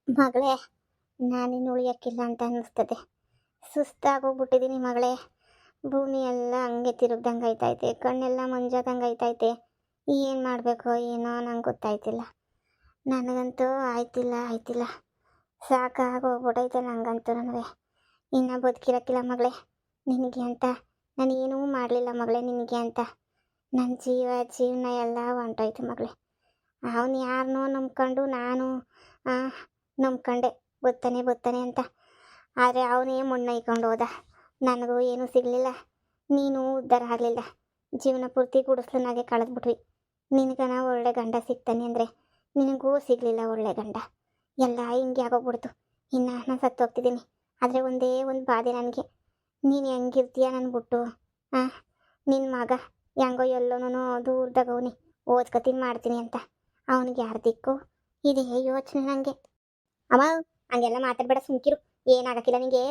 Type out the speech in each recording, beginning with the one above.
ಮಗಳೇ, ನಾನಿನ್ನು ಉಳಿಯೋಕ್ಕಿಲ್ಲ ಅಂತ ಅನ್ನಿಸ್ತದೆ. ಸುಸ್ತಾಗೋಗ್ಬಿಟ್ಟಿದ್ದೀನಿ ಮಗಳೇ. ಭೂಮಿ ಎಲ್ಲ ಹಂಗೆ ತಿರುಗ್ದಂಗೆ ಆಯ್ತೈತೆ, ಕಣ್ಣೆಲ್ಲ ಮಂಜಾದಂಗೆ ಆಯ್ತೈತೆ. ಏನು ಮಾಡಬೇಕೋ ಏನೋ ನಂಗೆ ಗೊತ್ತಾಯ್ತಿಲ್ಲ. ನನಗಂತೂ ಆಯ್ತಿಲ್ಲ. ಸಾಕಾಗೋಗ್ಬಿಟ್ಟೈತೆ ನಂಗಂತೂ. ನನಗೆ ಇನ್ನು ಬದುಕಿರೋಕ್ಕಿಲ್ಲ ಮಗಳೇ. ನಿನಗೆ ಅಂತ ನಾನೇನೂ ಮಾಡಲಿಲ್ಲ ಮಗಳೇ, ನಿನಗೆ ಅಂತ. ನನ್ನ ಜೀವನ ಎಲ್ಲ ಹೊಂಟೋಯ್ತು ಮಗಳೇ. ಅವನು ಯಾರನ್ನೋ ನಂಬ್ಕೊಂಡು ನಾನು ನಂಬ್ಕೊಂಡೆ ಬರ್ತಾನೆ ಅಂತ. ಆದರೆ ಅವನೇ ಮಣ್ಣೈಕೊಂಡು ಹೋದ. ನನಗೂ ಏನೂ ಸಿಗಲಿಲ್ಲ, ನೀನು ಉದ್ಧಾರ ಆಗಲಿಲ್ಲ. ಜೀವನ ಪೂರ್ತಿ ಗುಡಿಸ್ಲನಾಗೆ ಕಳೆದ್ಬಿಟ್ವಿ. ನಿನಗನ ಒಳ್ಳೆ ಗಂಡ ಸಿಗ್ತಾನೆ ಅಂದರೆ ನಿನಗೂ ಸಿಗಲಿಲ್ಲ ಒಳ್ಳೆ ಗಂಡ. ಎಲ್ಲ ಹಿಂಗೆ ಆಗೋಗ್ಬಿಡ್ತು. ಇನ್ನು ನಾನು ಸತ್ತೋಗ್ತಿದ್ದೀನಿ. ಆದರೆ ಒಂದೇ ಒಂದು ಬಾಧೆ ನನಗೆ, ನೀನು ಹೆಂಗಿರ್ತೀಯ ನನ್ನ ಬಿಟ್ಟು. ನಿನ್ನ ಮಗ ಹೆಂಗೋ ಎಲ್ಲೋನೂ ದೂರದಾಗವನಿ, ಓದ್ಕತೀನಿ ಮಾಡ್ತೀನಿ ಅಂತ. ಅವನಿಗೆ ಯಾರು ದಿಕ್ಕು? ಇದೇ ಯೋಚನೆ ನನಗೆ. ಅಮ್ಮ, ಹಂಗೆಲ್ಲ ಮಾತಾಡಬೇಡ, ಸುಮ್ಕಿರು. ಏನಾಗಕ್ಕಿಲ್ಲ ನಿನಗೆ.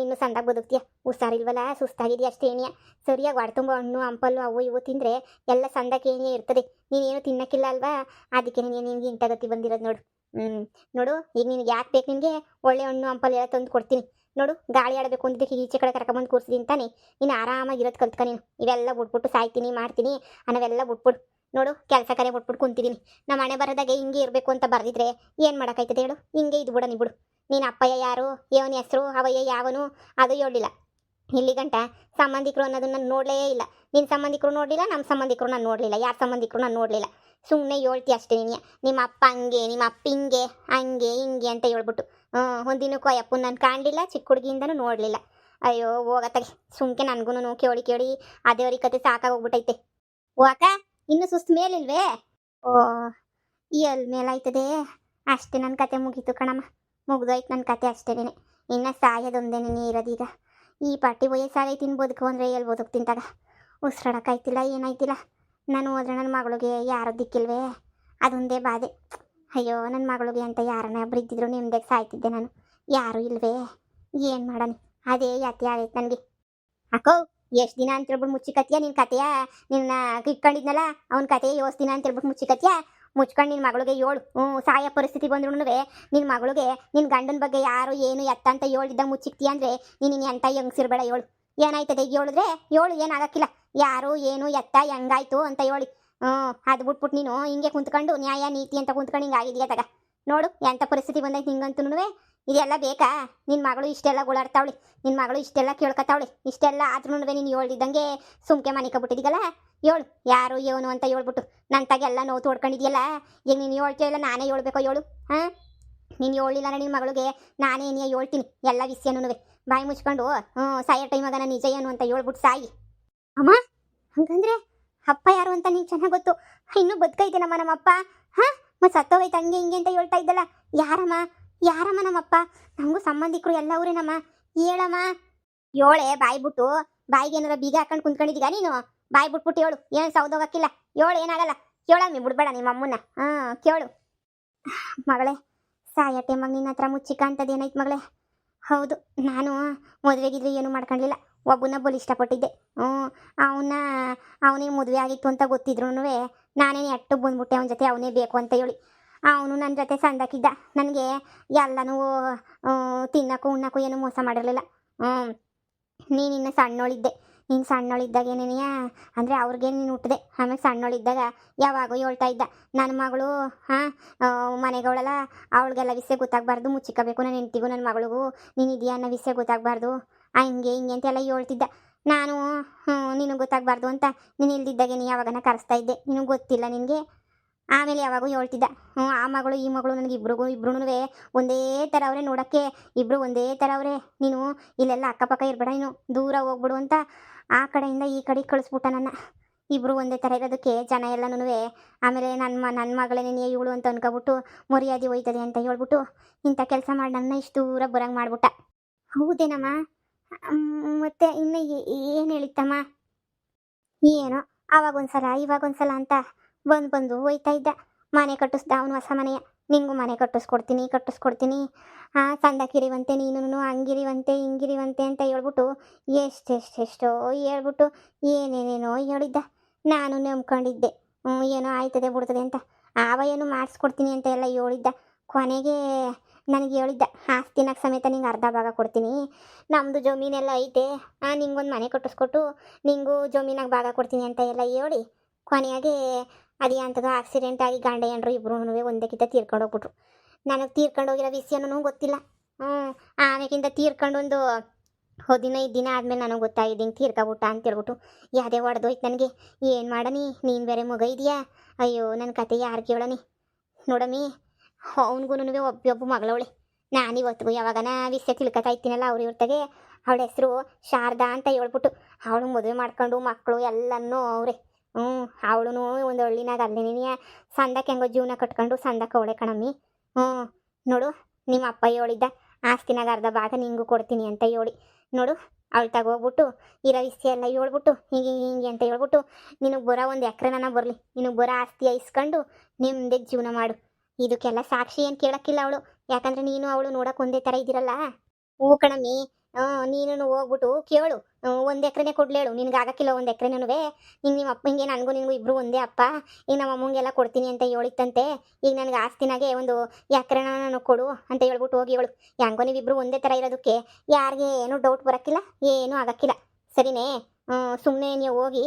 ಇನ್ನು ಸಂದಾಗ ಬದುಕ್ತೀಯ. ಹುಷಾರಿಲ್ವಲ್ಲ, ಸುಸ್ತಾಗಿದೆಯಾ ಅಷ್ಟೇನಿಯ. ಸರಿಯಾಗಿ ಹೊಡ್ತುಂಬ ಹಣ್ಣು ಹಂಪಲ್ಲು ಅವು ಇವು ತಿಂದರೆ ಎಲ್ಲ ಸಂದಕ್ಕೆ ಏನೇ ಇರ್ತದೆ. ನೀನೇನು ತಿನ್ನಕ್ಕಿಲ್ಲ ಅಲ್ವಾ, ಅದಕ್ಕೆ ನಿನಗೆ ಇಂಟಗತಿ ಬಂದಿರೋದು ನೋಡು. ನೋಡು, ಈಗ ನಿನಗೆ ಯಾಕೆ ಬೇಕು? ನಿನಗೆ ಒಳ್ಳೆ ಹಣ್ಣು ಹಂಪಲ್ಲು ಎಲ್ಲ ತಂದು ಕೊಡ್ತೀನಿ. ನೋಡು, ಗಾಳಿ ಆಡಬೇಕು ಅಂದಿದ್ದಕ್ಕೆ ಈಚೆ ಕಡೆ ಕರ್ಕೊಂಬಂದು ಕೂರಿಸಿದ್ದೀನಿ ತಾನೆ. ನೀನು ಆರಾಮಾಗಿರೋದು ಕಲ್ತ್ಕ. ನೀನು ಇವೆಲ್ಲ ಬಿಟ್ಬಿಟ್ಟು ಸಾಯ್ತೀನಿ ಮಾಡ್ತೀನಿ ಅನ್ನೋವೆಲ್ಲ ಬಿಟ್ಬಿಡು. ನೋಡು, ಕೆಲಸ ಕರೆ ಬಿಟ್ಬಿಟ್ಟು ಕುಂತಿದ್ದೀನಿ. ನಮ್ಮ ಮನೆ ಬರೋದಾಗೆ ಹಿಂಗೆ ಇರಬೇಕು ಅಂತ ಬರೆದಿದ್ರೆ ಏನು ಮಾಡೋಕ್ಕಾಯ್ತದೆ ಹೇಳು? ಹಿಂಗೆ ಇದು ಬಿಡ, ಬಿಡು. ನೀನು ಅಪ್ಪಯ್ಯ ಯಾರು, ಏವನ ಹೆಸರು, ಅವಯ್ಯ ಯಾವನು, ಅದು ಹೇಳಿಲ್ಲ. ಇಲ್ಲಿ ಗಂಟ ಸಂಬಂಧಿಕರು ಅನ್ನೋದನ್ನ ನಾನು ನೋಡಲೇ ಇಲ್ಲ. ನಿನ್ನ ಸಂಬಂಧಿಕರು ನೋಡಲಿಲ್ಲ, ನಮ್ಮ ಸಂಬಂಧಿಕರು ನಾನು ನೋಡಲಿಲ್ಲ, ಯಾರ ಸಂಬಂಧಿಕರು ನಾನು ನೋಡಲಿಲ್ಲ. ಸುಮ್ಮನೆ ಹೇಳ್ತಿ ಅಷ್ಟೇ ನೀನು. ನಿಮ್ಮ ಅಪ್ಪ ಹಂಗೆ, ನಿಮ್ಮ ಅಪ್ಪ ಹಿಂಗೆ ಹಂಗೆ ಹಿಂಗೆ ಅಂತ ಹೇಳ್ಬಿಟ್ಟು ಒಂದಿನಕ್ಕೂ ಅಯ್ಯಪ್ಪನ ನಾನು ಕಾಣಲಿಲ್ಲ, ಚಿಕ್ಕ ಹುಡುಗಿಯಿಂದನೂ ನೋಡಲಿಲ್ಲ. ಅಯ್ಯೋ ಹೋಗತ್ತಾಗೆ ಸುಮ್ಕೆ. ನನಗೂ ಕೇಳಿ ಅದೇ ಕತೆ ಸಾಕಾಗೋಗ್ಬಿಟ್ಟೈತೆ. ಓಕ, ಇನ್ನು ಸುಸ್ತು ಮೇಲಿಲ್ವೇ? ಓ, ಎಲ್ಲಿ ಮೇಲಾಯ್ತದೆ? ಅಷ್ಟೇ ನನ್ನ ಕತೆ ಮುಗೀತು ಕಣಮ್ಮ. ಮುಗ್ದೋಯ್ತು ನನ್ನ ಕತೆ ಅಷ್ಟೇನೆ. ಇನ್ನು ಸಾಯೋದೊಂದೇನೇ ಇರೋದೀಗ. ಈ ಪಾರ್ಟಿ ವಯಸ್ಸಾಗೈತಿನ ಬದುಕು ಅಂದರೆ ಎಲ್ಲಿ ಬದುಕ್ತೀನಿ ತಗ. ಉಸಿರಾಡೋಕ್ಕಾಯ್ತಿಲ್ಲ, ಏನಾಯ್ತಿಲ್ಲ. ನಾನು ಹೋದ್ರೆ ನನ್ನ ಮಗಳಿಗೆ ಯಾರೋ ದಿಕ್ಕಿಲ್ವೇ, ಅದೊಂದೇ ಬಾಧೆ. ಅಯ್ಯೋ, ನನ್ನ ಮಗಳಿಗೆ ಅಂತ ಯಾರನ್ನ ಒಬ್ರು ಇದ್ದಿದ್ರು ನಿಮ್ದಾಗ ಸಾಯ್ತಿದ್ದೆ ನಾನು. ಯಾರೂ ಇಲ್ವೇ, ಏನು ಮಾಡೋಣ? ಅದೇ ಯಾತಿ ಆಗೈತೆ ನನಗೆ. ಅಕ್ಕೋ, ಎಷ್ಟು ದಿನ ಅಂತೇಳ್ಬಿಟ್ಟು ಮುಚ್ಚಿಕತ್ತೀಯ ನಿನ್ನ ಕತೆಯ? ನಿನ್ನ ಇಟ್ಕೊಂಡಿದ್ನಲ್ಲ ಅವನ ಕತೆ ಯೋಸ್ ದಿನ ಅಂತೇಳ್ಬಿಟ್ಟು ಮುಚ್ಚಿಕತ್ತೀಯ. ಮುಚ್ಕೊಂಡು ನಿನ್ನ ಮಗಳಿಗೆ ಏಳು. ಸಾಯ ಪರಿಸ್ಥಿತಿ ಬಂದ್ರೂ ನಿನ್ನ ಮಗಳಿಗೆ ನಿನ್ನ ಗಂಡನ ಬಗ್ಗೆ ಯಾರು ಏನು ಎತ್ತ ಅಂತ ಹೇಳಿದ್ದಾಗ ಮುಚ್ಚಿಕ್ತೀಯ ಅಂದರೆ ನೀನು ಎಂತ ಹೆಂಗ್ಸಿರ್ಬೇಡ. ಏಳು, ಏನಾಯ್ತದೆ ಈಗ ಹೇಳಿದ್ರೆ? ಏಳು, ಏನಾಗಕ್ಕಿಲ್ಲ. ಯಾರು ಏನು ಎತ್ತ ಹೆಂಗಾಯ್ತು ಅಂತ ಹೇಳಿ. ಅದು ಬಿಟ್ಬಿಟ್ಟು ನೀನು ಹಿಂಗೆ ಕುಂತ್ಕೊಂಡು ನ್ಯಾಯ ನೀತಿ ಅಂತ ಕುಂತ್ಕೊಂಡು ಹಿಂಗೆ ಆಗಿದೆಯಾ ತಗ. ನೋಡು ಎಂಥ ಪರಿಸ್ಥಿತಿ ಬಂದೈತೆ ನಿಂಗಂತೂ. ಇದೆಲ್ಲ ಬೇಕಾ? ನಿನ್ನ ಮಗಳು ಇಷ್ಟೆಲ್ಲ ಗುಳಾಡ್ತಾವಳಿ, ನಿನ್ನ ಮಗಳು ಇಷ್ಟೆಲ್ಲ ಕೇಳ್ಕೊತಾವಳಿ. ಇಷ್ಟೆಲ್ಲ ಆದ್ರೂ ನೀನು ಹೇಳ್ದಿದ್ದಂಗೆ ಸುಮ್ಕೆ ಮನೆ ಕಬಿಟ್ಟಿದ್ದೀಗಲ್ಲ. ಹೇಳು, ಯಾರು ಏನು ಅಂತ ಹೇಳ್ಬಿಟ್ಟು ನನ್ನ ತಾಗೆಲ್ಲ ನೋವು ತೋಡ್ಕೊಂಡಿದ್ಯಲ್ಲ. ಈಗ ನೀನು ಹೇಳ್ತೀಯಲ್ಲ, ನಾನೇ ಹೇಳ್ಬೇಕೋ? ಹೇಳು. ನೀನು ಹೇಳಿಲ್ಲ ನಿನ್ನ ಮಗಳಿಗೆ ನಾನೇ ಏನೇ ಹೇಳ್ತೀನಿ ಎಲ್ಲ ವಿಷಯನೂ. ಬಾಯಿ ಮುಚ್ಕೊಂಡು ಸಾಯೋ ಟೈಮಾಗ ನಿಜ ಏನು ಅಂತ ಹೇಳ್ಬಿಟ್ಟು ಸಾಯಿ. ಅಮ್ಮ, ಹಂಗಂದ್ರೆ ಅಪ್ಪ ಯಾರು ಅಂತ ನೀನು ಚೆನ್ನಾಗಿ ಗೊತ್ತು. ಇನ್ನೂ ಬದುಕೈತೇನಮ್ಮ ನಮ್ಮಪ್ಪ? ಮತ್ತು ಸತ್ತೋಗೈತೆ ಹಂಗೆ ಹಿಂಗೆ ಅಂತ ಹೇಳ್ತಾ ಇದ್ದಲ್ಲ. ಯಾರಮ್ಮ ನಮ್ಮಪ್ಪ? ನಮಗೂ ಸಂಬಂಧಿಕರು ಎಲ್ಲ ಊರೇನಮ್ಮ. ಹೇಳಮ್ಮ. ಏಳೆ ಬಾಯಿ ಬಿಟ್ಟು. ಬಾಯಿಗೆ ಏನಾರ ಬೀಗ ಹಾಕೊಂಡು ಕುಂತ್ಕೊಂಡಿದ್ದೀಗ ನೀನು? ಬಾಯಿ ಬಿಟ್ಬಿಟ್ಟು ಹೇಳು, ಏನು ಸೌದೋಗಕ್ಕಿಲ್ಲ. ಹೇಳು, ಏನಾಗಲ್ಲ. ಕೇಳಮ್ಮಿ, ಬಿಡ್ಬೇಡ ನಿಮ್ಮ ಅಮ್ಮನ್ನ. ಕೇಳು ಮಗಳೇ. ಸಾಯ ಟೈಮಾಗ ನಿನ್ನ ಹತ್ರ ಮುಚ್ಚಿಕ ಅಂತದ್ದು ಏನೈತೆ ಮಗಳೇ? ಹೌದು, ನಾನು ಮದುವೆಗಿದ್ರೆ ಏನು ಮಾಡ್ಕೊಂಡಿಲ್ಲ. ಒಬ್ಬನ ಬಲು ಇಷ್ಟಪಟ್ಟಿದ್ದೆ. ಅವನೇ ಮದುವೆ ಆಗಿತ್ತು ಅಂತ ಗೊತ್ತಿದ್ರು ನಾನೇನು ಎಟ್ಟು ಬಂದ್ಬಿಟ್ಟೆ ಅವನ ಜೊತೆ. ಅವನೇ ಬೇಕು ಅಂತ ಹೇಳಿ ಅವನು ನನ್ನ ಜೊತೆ ಸಂದಕ್ಕಿದ್ದ. ನನಗೆ ಎಲ್ಲನೂ ತಿನ್ನಕ್ಕೂ ಉಣ್ಣಕ್ಕೂ ಏನು ಮೋಸ ಮಾಡಿರಲಿಲ್ಲ. ನೀನಿನ್ನು ಸಣ್ಣೋಳಿದ್ದೆ. ನೀನು ಸಣ್ಣೋಳಿದ್ದಾಗ ಏನೇನೆಯಾ ಅಂದರೆ ಅವ್ರಿಗೆ ನೀನು ಹುಟ್ಟಿದೆ. ಆಮೇಲೆ ಸಣ್ಣೋಳಿದ್ದಾಗ ಯಾವಾಗೂ ಹೇಳ್ತಾ ಇದ್ದ, ನನ್ನ ಮಗಳು ಮನೆಗಳಲ್ಲ, ಅವಳಿಗೆಲ್ಲ ವಿಷಯ ಗೊತ್ತಾಗಬಾರ್ದು, ಮುಚ್ಚಿಕಬೇಕು ನನ್ನ ಹೆಂಡ್ತಿಗೂ ನನ್ನ ಮಗಳಿಗೂ ನೀನು ಇದೆಯಾ ಅನ್ನೋ ವಿಷಯ ಗೊತ್ತಾಗಬಾರ್ದು, ಹಂಗೆ ಹಿಂಗೆ ಅಂತೆಲ್ಲ ಹೇಳ್ತಿದ್ದ. ನಾನು ನಿನಗೆ ಗೊತ್ತಾಗಬಾರ್ದು ಅಂತ ನೀನು ಇಲ್ದಿದ್ದಾಗೆ ನೀ ಯಾವಾಗನ ಕರೆಸ್ತಾ ಇದ್ದೆ. ನಿನಗೆ ಗೊತ್ತಿಲ್ಲ ನಿನಗೆ. ಆಮೇಲೆ ಯಾವಾಗೂ ಹೇಳ್ತಿದ್ದ, ಆ ಮಗಳು ಈ ಮಗಳು ನನಗೆ ಇಬ್ರೂ ಒಂದೇ ಥರ ಅವರೇ ನೋಡೋಕ್ಕೆ. ಇಬ್ಬರು ಒಂದೇ ಥರ ಅವರೇ. ನೀನು ಇಲ್ಲೆಲ್ಲ ಅಕ್ಕಪಕ್ಕ ಇರಬೇಡ, ನೀನು ದೂರ ಹೋಗ್ಬಿಡು ಅಂತ ಆ ಕಡೆಯಿಂದ ಈ ಕಡೆಗೆ ಕಳಿಸ್ಬಿಟ್ಟ ನನ್ನ. ಇಬ್ಬರು ಒಂದೇ ಥರ ಇರೋದಕ್ಕೆ ಜನ ಎಲ್ಲನೂ ಆಮೇಲೆ ನನ್ನ ಮಗಳೇನೇ ಇವಳು ಅಂತ ಅನ್ಕೊಬಿಟ್ಟು ಮರ್ಯಾದೆ ಹೋಯ್ತದೆ ಅಂತ ಹೇಳ್ಬಿಟ್ಟು ಇಂಥ ಕೆಲಸ ಮಾಡಿ ನನ್ನ ಇಷ್ಟು ದೂರ ಬರಂಗೆ ಮಾಡ್ಬಿಟ್ಟ. ಹೌದೇನಮ್ಮ? ಮತ್ತೆ ಇನ್ನು ಏನು ಹೇಳಿತ್ತಮ್ಮ? ಏನೋ ಆವಾಗೊಂದ್ಸಲ ಇವಾಗೊಂದ್ಸಲ ಅಂತ ಬಂದು ಹೋಯ್ತಾ ಇದ್ದ. ಮನೆ ಕಟ್ಟಿಸ್ದ ಅವನು, ಹೊಸ ಮನೆಯ. ನಿಂಗೂ ಮನೆ ಕಟ್ಟಿಸ್ಕೊಡ್ತೀನಿ ಸಂದಕ್ಕಿರಿವಂತೆ, ನೀನು ಹಂಗಿರಿವಂತೆ ಹಿಂಗಿರಿವಂತೆ ಅಂತ ಹೇಳ್ಬಿಟ್ಟು ಎಷ್ಟೆಷ್ಟೆಷ್ಟೋ ಹೇಳ್ಬಿಟ್ಟು ಏನೇನೇನೋ ಹೇಳಿದ್ದ. ನಾನು ನಂಬ್ಕೊಂಡಿದ್ದೆ ಏನೋ ಆಯ್ತದೆ ಬಿಡ್ತದೆ ಅಂತ. ಆವ ಏನು ಮಾಡಿಸ್ಕೊಡ್ತೀನಿ ಅಂತ ಎಲ್ಲ ಹೇಳಿದ್ದ. ಕೊನೆಗೆ ನನಗೆ ಹೇಳಿದ್ದ ಆಸ್ತಿನಾಗ ಸಮೇತ ನಿಂಗೆ ಅರ್ಧ ಭಾಗ ಕೊಡ್ತೀನಿ, ನಮ್ಮದು ಜಮೀನೆಲ್ಲ ಐತೆ, ನಿಂಗೊಂದು ಮನೆ ಕಟ್ಟಿಸ್ಕೊಟ್ಟು ನಿಂಗೂ ಜಮೀನಾಗ ಭಾಗ ಕೊಡ್ತೀನಿ ಅಂತ ಎಲ್ಲ ಹೇಳಿ ಕೊನೆಯಾಗಿ ಅದೇ ಅಂಥದ್ದು ಆಕ್ಸಿಡೆಂಟ್ ಆಗಿ ಗಂಡ ಹೆಂಡ್ರು ಇಬ್ಬರೂ ಒಂದೇ ಕಿತ್ತ ತೀರ್ಕೊಂಡು ಹೋಗ್ಬಿಟ್ರು. ನನಗೆ ತೀರ್ಕೊಂಡು ಹೋಗಿರೋ ವಿಷಯನೂ ಗೊತ್ತಿಲ್ಲ. ಆಮೇಕಿಂದ ತೀರ್ಕೊಂಡು ಒಂದು 15 ದಿನ ಆದಮೇಲೆ ನನಗೆ ಗೊತ್ತಾಗಿದೆ ಹಿಂಗೆ ತೀರ್ಕೊಬಿಟ್ಟ ಅಂತೇಳ್ಬಿಟ್ಟು. ಯಾವುದೇ ಹೊಡೆದೋಯ್ತು ನನಗೆ. ಏನು ಮಾಡನಿ, ನೀನು ಬೇರೆ ಮಗ ಇದೆಯಾ, ಅಯ್ಯೋ ನನ್ನ ಕತೆ ಯಾರು ಕೇಳನಿ. ನೋಡಮ್ಮಿ, ಅವನಿಗೂ ಒಬ್ಬೊಬ್ಬ ಮಗಳವಳೆ. ನಾನಿವತ್ತಿಗೂ ಯಾವಾಗನ ವಿಷಯ ತಿಳ್ಕೊತಾ ಇರ್ತೀನಲ್ಲ ಅವ್ರ ಇವ್ರತೆಗೆ, ಅವಳ ಹೆಸರು ಶಾರದಾ ಅಂತ ಹೇಳ್ಬಿಟ್ಟು ಅವಳು ಮದುವೆ ಮಾಡ್ಕೊಂಡು ಮಕ್ಕಳು ಎಲ್ಲನೂ ಅವರೇ. ಅವಳು ಒಂದು ಹಳ್ಳಿನಾಗ ಅಲ್ಲೇನೇ ಸಂದಕ್ಕೆ ಹೆಂಗೋ ಜೀವನ ಕಟ್ಕೊಂಡು ಸಂದಕ್ಕೆ ಅವಳೆ ಕಣಮ್ಮಿ. ನೋಡು, ನಿಮ್ಮ ಅಪ್ಪ ಹೇಳಿದ್ದ ಆಸ್ತಿನಾಗ ಅರ್ಧ ಭಾಗ ನಿಂಗೂ ಕೊಡ್ತೀನಿ ಅಂತ ಹೇಳಿ. ನೋಡು, ಅವಳು ತಗೋಗ್ಬಿಟ್ಟು ಇರೋ ವಿಷಯ ಎಲ್ಲ ಹೇಳ್ಬಿಟ್ಟು ಹಿಂಗೆ ಹಿಂಗೆ ಅಂತ ಹೇಳ್ಬಿಟ್ಟು ನಿನಗೆ ಬರೋ ಒಂದು ಎಕರೆನ ಬರಲಿ, ನಿನಗೆ ಬರೋ ಆಸ್ತಿ ಐಸ್ಕೊಂಡು ನಿಮ್ಮದೇ ಜೀವನ ಮಾಡು. ಇದಕ್ಕೆಲ್ಲ ಸಾಕ್ಷಿ ಏನು ಕೇಳೋಕ್ಕಿಲ್ಲ ಅವಳು, ಯಾಕಂದರೆ ನೀನು ಅವಳು ನೋಡೋಕೆ ಒಂದೇ ಥರ ಇದ್ದೀರಲ್ಲ. ಹೂ ಕಣಮ್ಮಿ, ನೀನು ಹೋಗ್ಬಿಟ್ಟು ಕೇಳು, 1 ಎಕರೆನೇ ಕೊಡ್ಲೇಳು, ನಿನ್ಗೆ ಆಗಕ್ಕಿಲ್ಲ 1 ಎಕರೆನೂ. ಹಿಂಗೆ ನಿಮ್ಮ ಅಪ್ಪ ಹಿಂಗೆ ನನಗೂ ನಿನಗೂ ಇಬ್ಬರು ಒಂದೇ ಅಪ್ಪ, ಈಗ ನಮ್ಮ ಅಮ್ಮಂಗೆಲ್ಲ ಕೊಡ್ತೀನಿ ಅಂತ ಹೇಳಿತ್ತಂತೆ. ಈಗ ನನಗೆ ಆಸ್ತಿನಾಗೆ ಒಂದು ಎಕರೆನ ನಾನು ಕೊಡು ಅಂತ ಹೇಳ್ಬಿಟ್ಟು ಹೋಗಿ ಹೇಳು. ಹೆಂಗೋ ನೀವಿಬ್ಬರು ಒಂದೇ ಥರ ಇರೋದಕ್ಕೆ ಯಾರಿಗೆ ಏನೂ ಡೌಟ್ ಬರೋಕ್ಕಿಲ್ಲ, ಏನೂ ಆಗಕ್ಕಿಲ್ಲ. ಸರಿನೇ? ಸುಮ್ಮನೆ ನೀವು ಹೋಗಿ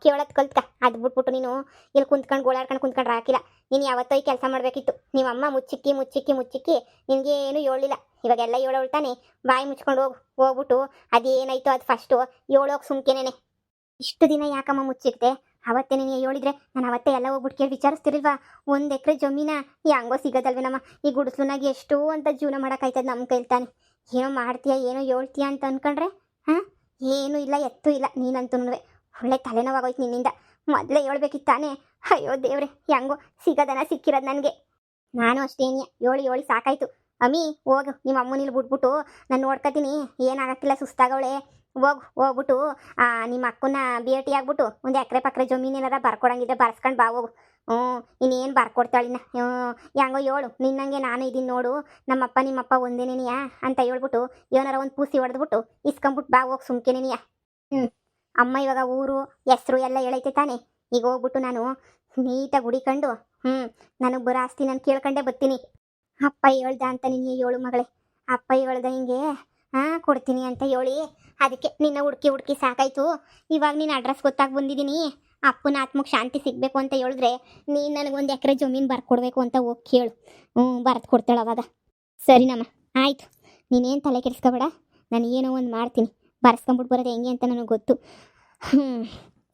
ಕೇಳೋದು ಕಲ್ತ್ಕ. ಅದು ಬಿಟ್ಬಿಟ್ಟು ನೀನು ಇಲ್ಲಿ ಕುಂತ್ಕೊಂಡು ಗೋಳಾಡ್ಕೊಂಡು ಕುಂತ್ಕೊಂಡ್ರೆ ಹಾಕಿಲ್ಲ. ನೀನು ಯಾವತ್ತೋ ಈ ಕೆಲಸ ಮಾಡಬೇಕಿತ್ತು. ನಿಮ್ಮಮ್ಮ ಮುಚ್ಚಿಕ್ಕಿ ಮುಚ್ಚಿಕ್ಕಿ ಮುಚ್ಚಿಕ್ಕಿ ನಿನಗೇನು ಹೇಳಿಲ್ಲ. ಇವಾಗೆಲ್ಲ ಹೇಳೋಳು ತಾನೆ, ಬಾಯಿ ಮುಚ್ಕೊಂಡು ಹೋಗ್ಬಿಟ್ಟು ಅದೇನಾಯ್ತು ಅದು ಫಸ್ಟು ಹೇಳೋಕೆ ಸುಮ್ಕೆನೇನೆ. ಇಷ್ಟು ದಿನ ಯಾಕಮ್ಮ ಮುಚ್ಚಿಕ್ತೆ? ಅವತ್ತೇ ನೀನು ಹೇಳಿದ್ರೆ ನಾನು ಅವತ್ತೇ ಎಲ್ಲ ಹೋಗ್ಬಿಟ್ಟು ಕೇಳಿ ವಿಚಾರಿಸ್ತಿರಲ್ವಾ? 1 ಎಕರೆ ಜಮೀನ ಹೆಂಗೋ ಸಿಗೋದಲ್ವೇನಮ್ಮ? ಈ ಗುಡಿಸ್ಲುನಾಗ ಎಷ್ಟು ಅಂತ ಜೀವನ ಮಾಡೋಕ್ಕಾಯ್ತದ ನಮ್ಮ ಕೈಲಿ ತಾನೆ. ಏನೋ ಮಾಡ್ತೀಯಾ, ಏನೋ ಹೇಳ್ತೀಯಾ ಅಂತ ಅಂದ್ಕೊಂಡ್ರೆ ಏನೂ ಇಲ್ಲ, ಎತ್ತೂ ಇಲ್ಲ. ನೀನಂತೂ ಒಳ್ಳೆ ತಲೆನೋವಾಗೋಯ್ತು ನಿನ್ನಿಂದ. ಮೊದಲೇ ಹೇಳ್ಬೇಕಿತ್ತು ತಾನೇ. ಅಯ್ಯೋ ದೇವ್ರೆ, ಹೆಂಗೋ ಸಿಗೋದನ ಸಿಕ್ಕಿರೋದು ನನಗೆ. ನಾನು ಅಷ್ಟೇನಿಯ ಹೇಳಿ ಸಾಕಾಯ್ತು. ಅಮ್ಮಿ, ಹೋಗು, ನಿಮ್ಮ ಅಮ್ಮನಿಲ್ಲಿ ಬಿಟ್ಬಿಟ್ಟು ನಾನು ನೋಡ್ಕೊತೀನಿ. ಏನಾಗಕ್ಕಿಲ್ಲ, ಸುಸ್ತಾಗವಳೆ. ಹೋಗ್ಬಿಟ್ಟು ನಿಮ್ಮ ಅಕ್ಕನ ಭೇಟಿ ಆಗ್ಬಿಟ್ಟು 1 ಎಕರೆ ಪಕ್ಕರೆ ಜಮೀನು ಏನಾರ ಬರ್ಕೊಡಂಗಿದ್ರೆ ಬರ್ಸ್ಕೊಂಡು ಬಾ ಹೋಗು. ಇನ್ನೇನು ಬರ್ಕೊಡ್ತಾಳಿನ. ಹೆಂಗೋ ಹೇಳು, ನಿನ್ನಂಗೆ ನಾನು ಇದೀನಿ ನೋಡು, ನಮ್ಮಪ್ಪ ನಿಮ್ಮಪ್ಪ ಒಂದೇನೇನಿಯಾ ಅಂತ ಹೇಳ್ಬಿಟ್ಟು ಏನಾರ ಒಂದು ಪೂಸಿ ಹೊಡೆದ್ಬಿಟ್ಟು ಇಸ್ಕೊಂಬಿಟ್ಟು ಬಾ ಹೋಗಿ ಸುಮ್ಕೆನೇನಿಯ. ಅಮ್ಮ ಇವಾಗ ಊರು ಹೆಸ್ರು ಎಲ್ಲ ಹೇಳೈತೆ ತಾನೆ. ಈಗ ಹೋಗ್ಬಿಟ್ಟು ನಾನು ನೀಟಾಗಿ ಹುಡಿಕೊಂಡು ನನಗೆ ಬರೋ ಆಸ್ತಿ ನಾನು ಕೇಳ್ಕೊಂಡೇ ಬರ್ತೀನಿ. ಅಪ್ಪ ಹೇಳ್ದ ಅಂತ ನಿನಗೆ ಹೇಳು ಮಗಳೇ. ಅಪ್ಪ ಹೇಳ್ದ ಹಿಂಗೆ ಕೊಡ್ತೀನಿ ಅಂತ ಹೇಳಿ ಅದಕ್ಕೆ ನಿನ್ನ ಹುಡುಕಿ ಸಾಕಾಯ್ತು. ಇವಾಗ ನೀನು ಅಡ್ರೆಸ್ ಗೊತ್ತಾಗಿ ಬಂದಿದ್ದೀನಿ. ಅಪ್ಪನ ಆತ್ಮಕ್ಕೆ ಶಾಂತಿ ಸಿಗಬೇಕು ಅಂತ ಹೇಳಿದ್ರೆ ನೀನು ನನಗೆ 1 ಎಕರೆ ಜಮೀನು ಬರ್ಕೊಡ್ಬೇಕು ಅಂತ ಹೋಗಿ ಕೇಳು. ಬರೆದು ಕೊಡ್ತಾಳೆ ಅವಾಗ. ಸರಿನಮ್ಮ, ಆಯಿತು, ನೀನೇನು ತಲೆ ಕೆಡಿಸ್ಕೊಬೇಡ. ನಾನು ಏನೋ ಒಂದು ಮಾಡ್ತೀನಿ. ಬರ್ಸ್ಕೊಂಬಿಟ್ಟು ಬರೋದು ಹೆಂಗೆ ಅಂತ ನನಗೆ ಗೊತ್ತು.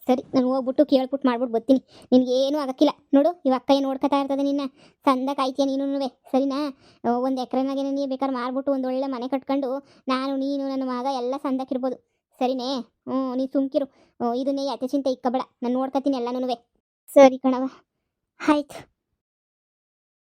ಸರಿ, ನಾನು ಹೋಗ್ಬಿಟ್ಟು ಕೇಳ್ಬಿಟ್ಟು ಮಾಡ್ಬಿಟ್ಟು ಬರ್ತೀನಿ. ನಿನಗೇನೂ ಆಗಕ್ಕಿಲ್ಲ. ನೋಡು, ಇವಾಗ ಅಕ್ಕ ನೋಡ್ಕೊತಾ ಇರ್ತದೆ ನಿನ್ನ. ಸಂದಕ್ಕೆ ಆಯ್ತೀಯ ನೀನು, ಸರಿನಾ? 1 ಎಕರೆನಾಗೆ ನೀನು ಬೇಕಾದ್ರೆ ಮಾರ್ಬಿಟ್ಟು ಒಂದು ಒಳ್ಳೆ ಮನೆ ಕಟ್ಕೊಂಡು ನಾನು ನೀನು ನನ್ನ ಮಗ ಎಲ್ಲ ಸಂದಕ್ಕಿರ್ಬೋದು. ಸರಿನೇ? ನೀನು ಸುಮ್ಕಿರು. ಇದನ್ನೇ ಯಾತೆ ಚಿಂತೆ ಇಕ್ಕಬೇಡ, ನಾನು ನೋಡ್ಕೊತೀನಿ ಎಲ್ಲನೂ. ಸರಿ ಕಣವ, ಆಯ್ತು.